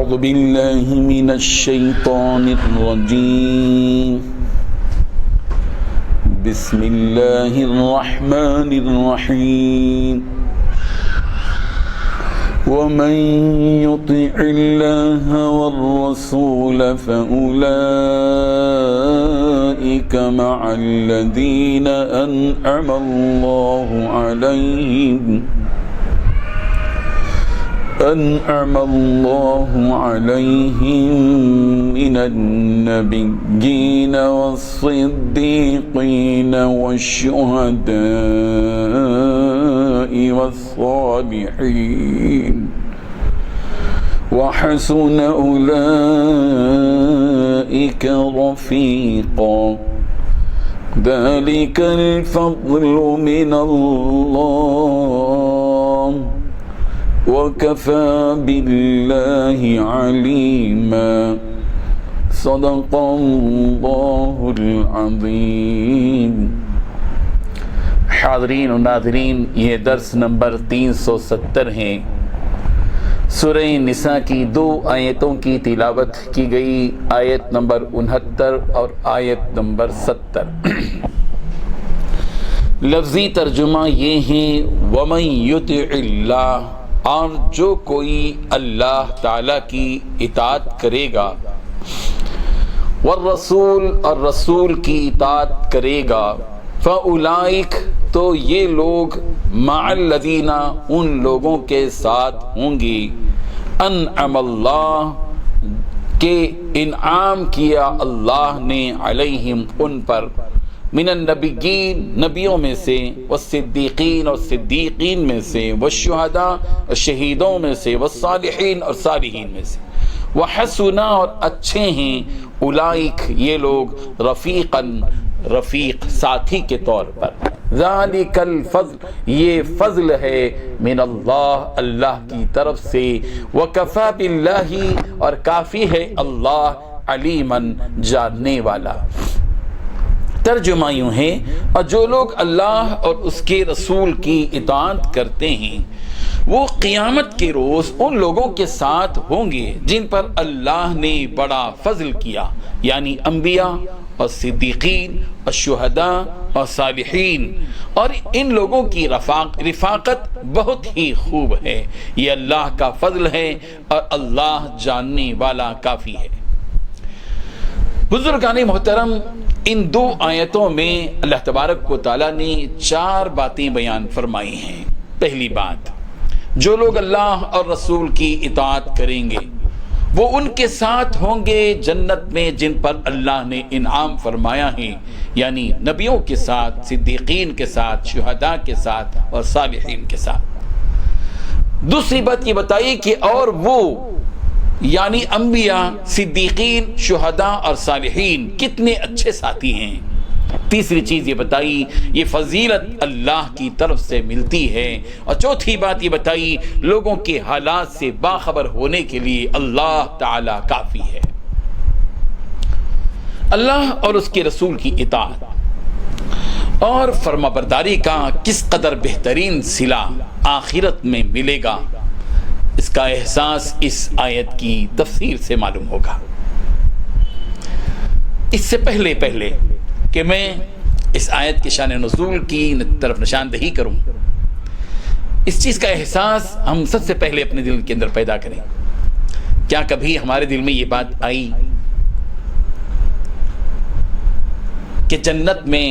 أعوذ بالله من الشيطان الرجيم بسم الله الرحمن الرحيم ومن يطع الله والرسول فأولئك مع الذين أنعم الله عليهم من النبيين والصديقين والشهداء والصالحين وحسن أولئك رفيقا ذلك الفضل من الله وكفى بالله عليما صدق الله العظيم. حاضرین و ناظرین، یہ درس نمبر 370 ہے. سورہ نساء کی 2 آیتوں کی تلاوت کی گئی، آیت نمبر 69 اور آیت نمبر 70. لفظی ترجمہ یہ ہے وَمَن يُطِعِ اللَّهَ، اور جو کوئی اللہ تعالی کی اطاعت کرے گا، والرسول، اور رسول کی اطاعت کرے گا، فَأُولَئِكَ، تو یہ لوگ، مع الذین، ان لوگوں کے ساتھ ہوں گے، انعم اللہ، کہ انعام کیا اللہ نے، علیہم، ان پر، من النبیین، نبیوں میں سے، والصدیقین، اور صدیقین میں سے، والشہداء، اور شہیدوں میں سے، والصالحین، اور صالحین میں سے، وحسن، اور اچھے ہیں، اولئک، یہ لوگ، رفیقاً، رفیق، ساتھی کے طور پر. ذالک الفضل، یہ فضل ہے، من اللہ، اللہ کی طرف سے، وکفی باللہ، اور کافی ہے اللہ، علیماً، جاننے والا. ترجمہ یوں ہے، اور جو لوگ اللہ اور اس کے رسول کی اطاعت کرتے ہیں وہ قیامت کے روز ان لوگوں کے ساتھ ہوں گے جن پر اللہ نے بڑا فضل کیا، یعنی انبیاء اور صدیقین اور شہداء اور صالحین، اور ان لوگوں کی رفاقت بہت ہی خوب ہے. یہ اللہ کا فضل ہے اور اللہ جاننے والا کافی ہے. بزرگان محترم، ان 2 آیتوں میں اللہ تبارک و تعالیٰ نے 4 باتیں بیان فرمائی ہیں. پہلی بات، جو لوگ اللہ اور رسول کی اطاعت کریں گے وہ ان کے ساتھ ہوں گے جنت میں جن پر اللہ نے انعام فرمایا ہے، یعنی نبیوں کے ساتھ، صدیقین کے ساتھ، شہداء کے ساتھ اور صالحین کے ساتھ. دوسری بات یہ بتائی کہ اور وہ، یعنی انبیاء، صدیقین، شہداء اور صالحین کتنے اچھے ساتھی ہیں. تیسری چیز یہ بتائی یہ فضیلت اللہ کی طرف سے ملتی ہے. اور چوتھی بات یہ بتائی لوگوں کے حالات سے باخبر ہونے کے لیے اللہ تعالی کافی ہے. اللہ اور اس کے رسول کی اطاعت اور فرمانبرداری کا کس قدر بہترین صلہ آخرت میں ملے گا، اس کا احساس اس آیت کی تفسیر سے معلوم ہوگا. اس سے پہلے کہ میں اس آیت کے شان نزول کی طرف نشاندہی کروں، اس چیز کا احساس ہم سب سے پہلے اپنے دل کے اندر پیدا کریں. کیا کبھی ہمارے دل میں یہ بات آئی کہ جنت میں،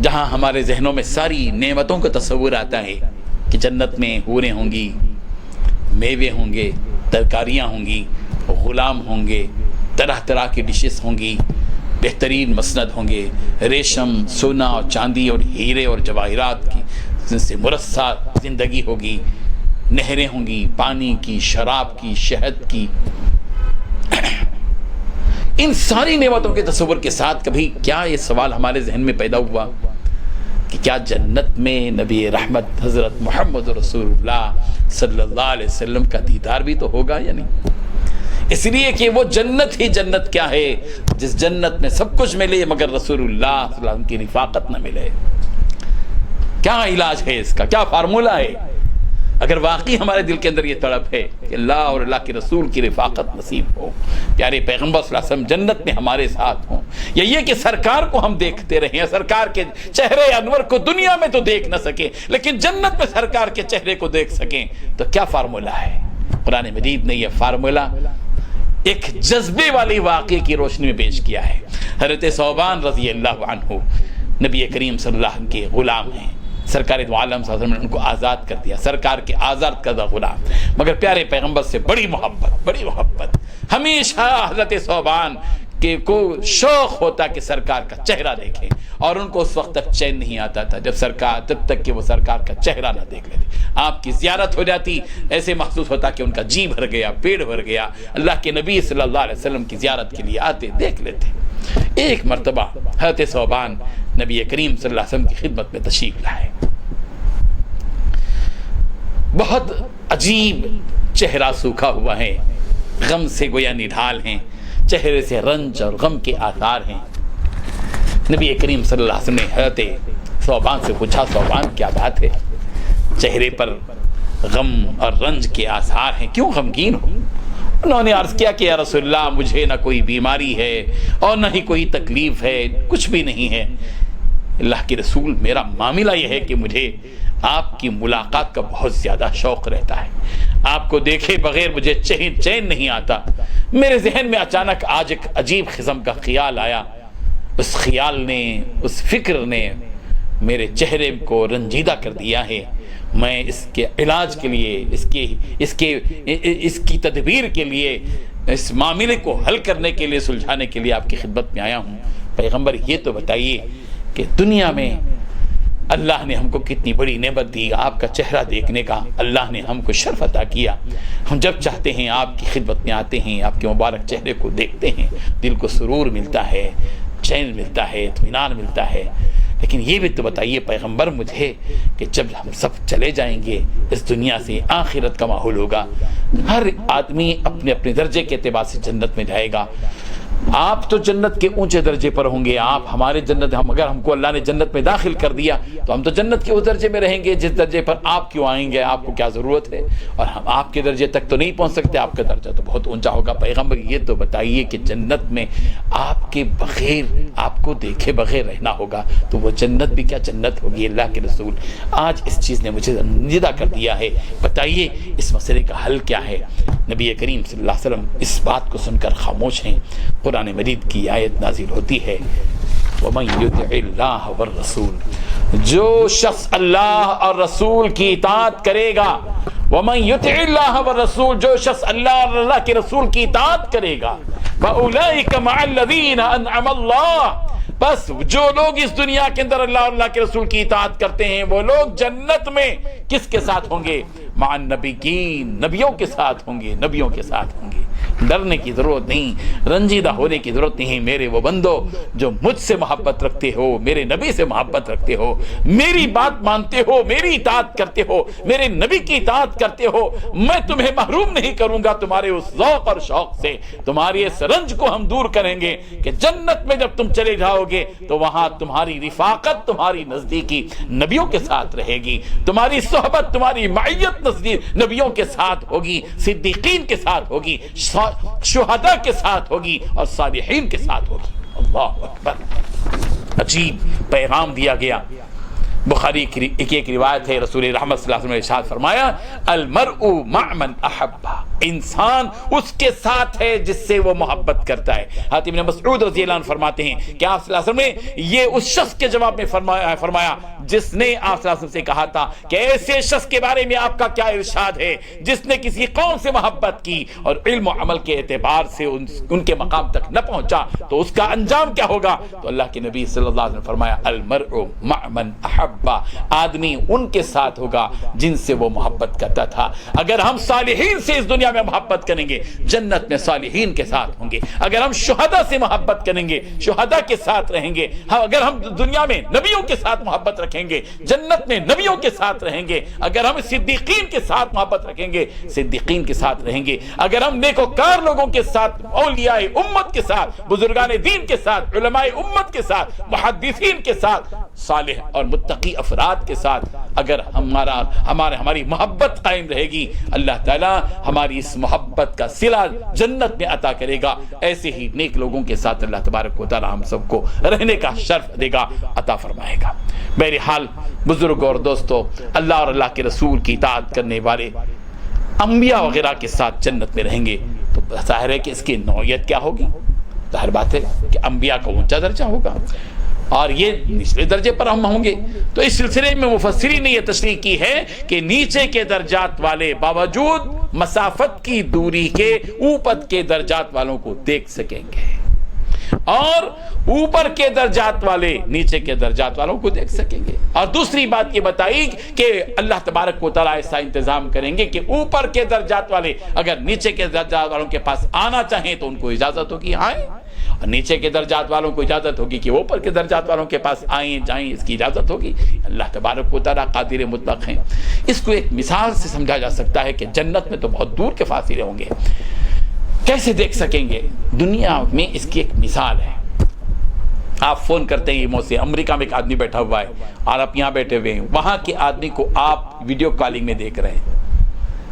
جہاں ہمارے ذہنوں میں ساری نعمتوں کا تصور آتا ہے کہ جنت میں حوریں ہوں گی، میوے ہوں گے، ترکاریاں ہوں گی، غلام ہوں گے، طرح طرح کی ڈشز ہوں گی، بہترین مسند ہوں گے، ریشم، سونا اور چاندی اور ہیرے اور جواہرات کی سے مرصع زندگی ہوگی، نہریں ہوں گی، پانی کی، شراب کی، شہد کی. ان ساری نعمتوں کے تصور کے ساتھ کبھی کیا یہ سوال ہمارے ذہن میں پیدا ہوا کہ کیا جنت میں نبی رحمت حضرت محمد رسول اللہ صلی اللہ علیہ وسلم کا دیدار بھی تو ہوگا یا نہیں؟ اس لیے کہ وہ جنت ہی جنت کیا ہے جس جنت میں سب کچھ ملے مگر رسول اللہ صلی اللہ علیہ وسلم کی رفاقت نہ ملے. کیا علاج ہے اس کا؟ کیا فارمولہ ہے اگر واقعی ہمارے دل کے اندر یہ تڑپ ہے کہ اللہ اور اللہ کے رسول کی رفاقت نصیب ہو، پیارے پیغمبر صلی اللہ علیہ وسلم جنت میں ہمارے ساتھ ہوں، یا یہ کہ سرکار کو ہم دیکھتے رہیں، یا سرکار کے چہرے انور کو دنیا میں تو دیکھ نہ سکیں لیکن جنت میں سرکار کے چہرے کو دیکھ سکیں، تو کیا فارمولہ ہے؟ قرآن مجید نے یہ فارمولہ ایک جذبے والی واقعے کی روشنی میں پیش کیا ہے۔ حضرت ثوبان رضی اللہ عنہ نبی کریم صلی اللہ علیہ وسلم کے غلام ہیں، سرکار دو عالم صلی اللہ علیہ وسلم نے ان کو آزاد کر دیا، سرکار کے آزاد کردہ غلام، مگر پیارے پیغمبر سے بڑی محبت ہمیشہ حضرت ثوبان کہ کو شوق ہوتا کہ سرکار کا چہرہ دیکھیں، اور ان کو اس وقت تک چین نہیں آتا تھا جب تک کہ وہ سرکار کا چہرہ نہ دیکھ لیتے۔ آپ کی زیارت ہو جاتی، ایسے محسوس ہوتا کہ ان کا جی بھر گیا، پیٹ بھر گیا، اللہ کے نبی صلی اللہ علیہ وسلم کی زیارت کے لیے آتے، دیکھ لیتے۔ ایک مرتبہ حضرت ثوبان نبی کریم صلی اللہ علیہ وسلم کی خدمت میں تشریف لائے، بہت عجیب چہرہ سوکھا ہوا ہے، غم سے گویا نڈھال ہیں، چہرے سے رنج اور غم کے آثار ہیں۔ نبی کریم صلی اللہ علیہ وسلم نے حضرت ثوبان سے پوچھا، ثوبان کیا بات ہے، چہرے پر غم اور رنج کے آثار ہیں، کیوں غمگین ہو؟ انہوں نے عرض کیا کہ یا رسول اللہ مجھے نہ کوئی بیماری ہے اور نہ ہی کوئی تکلیف ہے، کچھ بھی نہیں ہے، اللہ کے رسول میرا معاملہ یہ ہے کہ مجھے آپ کی ملاقات کا بہت زیادہ شوق رہتا ہے، آپ کو دیکھے بغیر مجھے چین نہیں آتا۔ میرے ذہن میں اچانک آج ایک عجیب قسم کا خیال آیا، اس خیال نے، اس فکر نے میرے چہرے کو رنجیدہ کر دیا ہے، میں اس کے علاج کے لیے، اس کی تدبیر کے لیے، اس معاملے کو حل کرنے کے لیے، سلجھانے کے لیے آپ کی خدمت میں آیا ہوں۔ پیغمبر یہ تو بتائیے کہ دنیا میں اللہ نے ہم کو کتنی بڑی نعمت دی، آپ کا چہرہ دیکھنے کا اللہ نے ہم کو شرف عطا کیا، ہم جب چاہتے ہیں آپ کی خدمت میں آتے ہیں، آپ کے مبارک چہرے کو دیکھتے ہیں، دل کو سرور ملتا ہے، چین ملتا ہے، اطمینان ملتا ہے، لیکن یہ بھی تو بتائیے پیغمبر مجھے کہ جب ہم سب چلے جائیں گے اس دنیا سے، آخرت کا ماحول ہوگا، ہر آدمی اپنے اپنے درجے کے اعتبار سے جنت میں جائے گا، آپ تو جنت کے اونچے درجے پر ہوں گے، آپ ہمارے جنت، اگر ہم کو اللہ نے جنت میں داخل کر دیا تو ہم تو جنت کے اس درجے میں رہیں گے جس درجے پر آپ کیوں آئیں گے، آپ کو کیا ضرورت ہے، اور ہم آپ کے درجے تک تو نہیں پہنچ سکتے، آپ کا درجہ تو بہت اونچا ہوگا۔ پیغمبر یہ تو بتائیے کہ جنت میں آپ کے بغیر، آپ کو دیکھے بغیر رہنا ہوگا تو وہ جنت بھی کیا جنت ہوگی۔ اللہ کے رسول آج اس چیز نے مجھے رنجیدہ کر دیا ہے، بتائیے اس مسئلے کا حل کیا ہے؟ نبی کریم صلی اللہ علیہ وسلم اس بات کو سن کر خاموش ہیں۔ قرآن مجید کی آیت نازل ہوتی ہے، وَمَن يُطِعِ اللَّهَ وَالرَّسُولَ، جو شخص اللہ اور رسول کی اطاعت کرے گا، وَمَن يُطِعِ اللَّهَ وَالرَّسُولَ، جو شخص اللہ اور اللہ کے رسول کی اطاعت کرے گا، فَأُولَئِكَ مَعَ الَّذِينَ أَنْعَمَ اللَّهُ، بس جو لوگ اس دنیا کے اندر اللہ اور اللہ کے رسول کی اطاعت کرتے ہیں وہ لوگ جنت میں کس کے ساتھ ہوں گے؟ مع النبیین، نبیوں کے ساتھ ہوں گے، نبیوں کے ساتھ ہوں گے۔ ڈرنے کی ضرورت نہیں، رنجیدہ ہونے کی ضرورت نہیں۔ میرے وہ بندو جو مجھ سے محبت رکھتے ہو، میرے نبی سے محبت رکھتے ہو، میری بات مانتے ہو، میری اطاعت کرتے ہو، میرے نبی کی اطاعت کرتے ہو، میں تمہیں محروم نہیں کروں گا تمہارے اس ذوق اور شوق سے، تمہاری اس رنج کو ہم دور کریں گے کہ جنت میں جب تم چلے جاؤ گے تو وہاں تمہاری رفاقت، تمہاری نزدیکی نبیوں کے ساتھ رہے گی، تمہاری صحبت، تمہاری معیت نزدیک نبیوں کے ساتھ ہوگی، صدیقین کے ساتھ ہوگی، شہداء کے ساتھ ہوگی اور صالحین کے ساتھ ہوگی۔ اللہ اکبر، عجیب پیغام دیا گیا۔ بخاری کی ایک روایت ہے، رسول رحمت صلی اللہ علیہ وسلم نے ارشاد فرمایا، المرء مع من احب، انسان اس کے ساتھ ہے جس سے وہ محبت کرتا ہے۔ حضرت ابن مسعود رضی اللہ عنہ فرماتے ہیں کہ آپ صلی اللہ علیہ وسلم نے یہ اس شخص کے جواب میں فرمایا جس نے آپ صلی اللہ علیہ وسلم سے کہا تھا کہ ایسے شخص کے بارے میں آپ کا کیا ارشاد ہے جس نے کسی قوم سے محبت کی اور علم و عمل کے اعتبار سے ان کے مقام تک نہ پہنچا تو اس کا انجام کیا ہوگا؟ تو اللہ کے نبی صلی اللہ علیہ وسلم نے فرمایا، المرء مع من احب، آدمی ان کے ساتھ ہوگا جن سے وہ محبت کرتا تھا۔ اگر ہم صالحین سے اس دنیا میں محبت کریں گے جنت میں صالحین کے ساتھ ہوں گے. اگر ہم شہداء سے محبت کریں گے شہداء کے ساتھ رہیں گے. اگر ہم دنیا میں نبیوں کے ساتھ محبت رکھیں گے جنت میں نبیوں کے ساتھ رہیں گے. اگر ہم صدیقین کے ساتھ محبت رکھیں گے صدیقین کے ساتھ رہیں گے. اگر ہم نیکوکار لوگوں کے ساتھ اولیاء امت کے ساتھ بزرگان دین کے ساتھ علماء امت کے ساتھ محدثین کے ساتھ صالح اور متقی افراد کے ساتھ اگر ہماری محبت قائم رہے گی اللہ تعالی ہماری اس محبت کا صلہ جنت میں عطا کرے گا. ایسے ہی نیک لوگوں کے ساتھ اللہ تبارک و تعالی ہم سب کو رہنے کا شرف دے گا عطا فرمائے گا. بہرحال بزرگ اور دوستو اللہ اور اللہ کے رسول کی اطاعت کرنے والے انبیاء وغیرہ کے ساتھ جنت میں رہیں گے تو ظاہر ہے کہ اس کی نوعیت کیا ہوگی. ظاہر بات ہے کہ انبیاء کا اونچا درجہ ہوگا اور یہ نچلے درجے پر ہم ہوں گے. تو اس سلسلے میں مفسرین نے یہ تشریح کی ہے کہ نیچے کے درجات والے باوجود مسافت کی دوری کے اوپر کے درجات والوں کو دیکھ سکیں گے اور اوپر کے درجات والے نیچے کے درجات والوں کو دیکھ سکیں گے. اور دوسری بات یہ بتائی کہ اللہ تبارک و تعالیٰ ایسا انتظام کریں گے کہ اوپر کے درجات والے اگر نیچے کے درجات والوں کے پاس آنا چاہیں تو ان کو اجازت ہوگی آئیں اور نیچے کے درجات والوں کو اجازت ہوگی کہ اوپر کے درجات والوں کے پاس آئیں جائیں اس کی اجازت ہوگی. اللہ تبارک و تعالیٰ قادر مطلق ہیں. اس کو ایک مثال سے سمجھا جا سکتا ہے کہ جنت میں تو بہت دور کے فاصلے ہوں گے کیسے دیکھ سکیں گے. دنیا میں اس کی ایک مثال ہے. آپ فون کرتے ہیں ایمو سے امریکہ میں ایک آدمی بیٹھا ہوا ہے اور آپ یہاں بیٹھے ہوئے ہیں وہاں کے آدمی کو آپ ویڈیو کالنگ میں دیکھ رہے ہیں.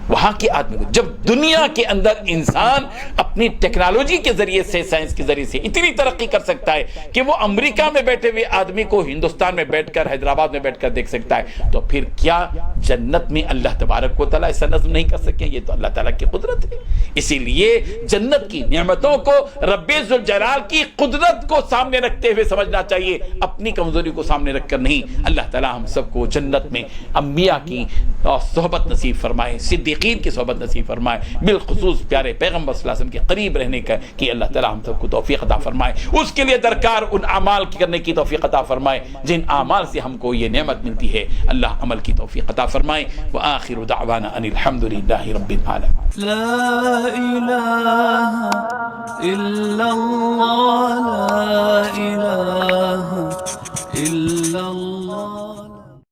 وہاں کے آدمی کو جب دنیا کے اندر انسان اپنی ٹیکنالوجی کے ذریعے سے سائنس کے ذریعے سے اتنی ترقی کر سکتا ہے کہ وہ امریکہ میں بیٹھے ہوئے آدمی کو ہندوستان میں بیٹھ کر حیدرآباد میں بیٹھ کر دیکھ سکتا ہے تو پھر کیا جنت میں اللہ تبارک و تعالیٰ ایسا نظم نہیں کر سکے. یہ تو اللہ تعالیٰ کی قدرت ہے. اسی لیے جنت کی نعمتوں کو رب ذوالجلال کی قدرت کو سامنے رکھتے ہوئے سمجھنا چاہیے اپنی کمزوری کو سامنے رکھ کر نہیں. اللہ تعالیٰ ہم سب کو جنت میں انبیاء کی صحبت نصیب فرمائے صدیقین کی صحبت نصیب فرمائے بالخصوص پیارے پیغمبر صلی اللہ علیہ وسلم کے قریب رہنے کا کہ اللہ تعالیٰ ہم سب کو توفیق عطا فرمائے. اس کے لیے درکار ان اعمال کرنے کی توفیق عطا فرمائے جن اعمال سے ہم کو یہ نعمت ملتی ہے. اللہ عمل کی توفیق عطا فرمائے. وآخر دعوانا ان الحمد للہ رب العالمین. لا الہ الا اللہ لا الہ الا اللہ